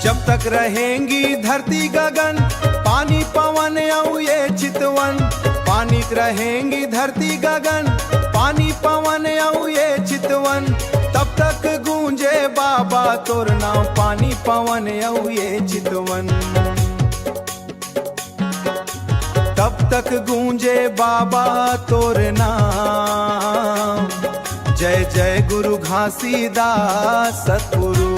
जब तक रहेंगी धरती गगन, पानी पवन औ ये चितवन। पानी रहेंगी धरती गगन, पानी पवन औ ये चितवन। तब तक गूंजे बाबा तोर नाम, पानी पवन औ ये चितवन। तब तक गूंजे बाबा तोर नाम। जय जय गुरु घासीदास सतगुरु।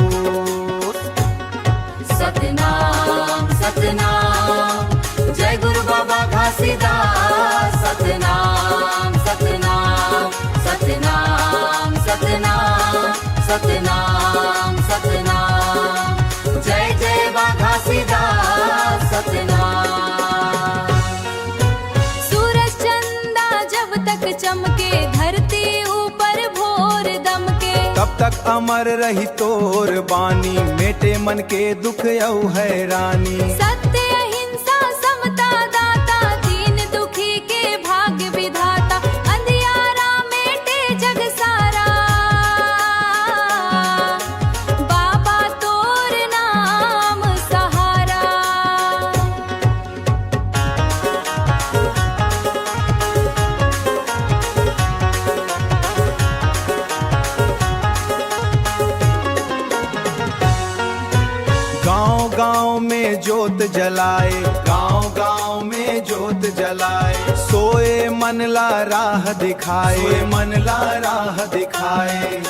सतनाम सतनाम जय गुरु बाबा घासीदास। सतनाम सतनाम सतनाम सतनाम सतनाम सतनाम जय जय बाबा घासीदास। सतनाम। सूरज चंदा जब तक चमके, धरती ऊपर भोर दमके। तब तक अमर रही तोर बानी, मेटे मन के दुख औ हैरानी। सत्य अहिंसा समता दाता, दीन दुखी के भाग्य विधाता। अंधियारा मेटे जग सारा, बाबा तोर नाम सहारा। गांव गांव में जोत जलाए, गांव गांव में जोत जलाए। सोए मन ला राह दिखाए, सोए मन ला राह दिखाए।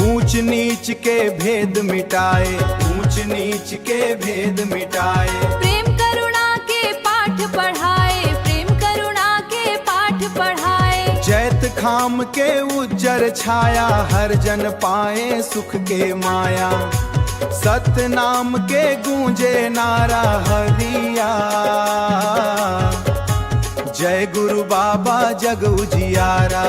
ऊंच नीच के भेद मिटाए, ऊंच नीच के भेद मिटाए। प्रेम करुणा के पाठ पढ़ाए, प्रेम करुणा के पाठ पढ़ाए। जैत खाम के उज्जर छाया, हर जन पाए सुख के माया। सत्य नाम के गूंजे नारा हरिया। जय गुरु बाबा जग उजियारा।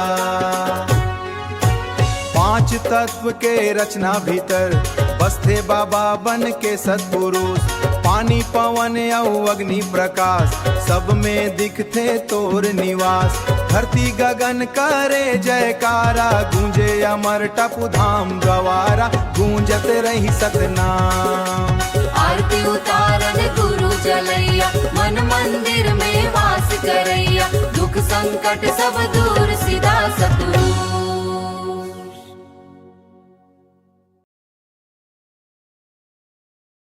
पांच तत्व के रचना भीतर, बसते बाबा बन के सतपुरुष। पानी पवन औ अग्नि प्रकाश, सब में दिखते तोर निवास। धरती गगन करे जयकारा, गूंजे अमर टपु धाम गवारा। गूंजत रही सतनाम। आरती उतारन गुरु जलैया, मन मंदिर में वास करैया। दुख संकट सब दूर सीधा सतगुरु।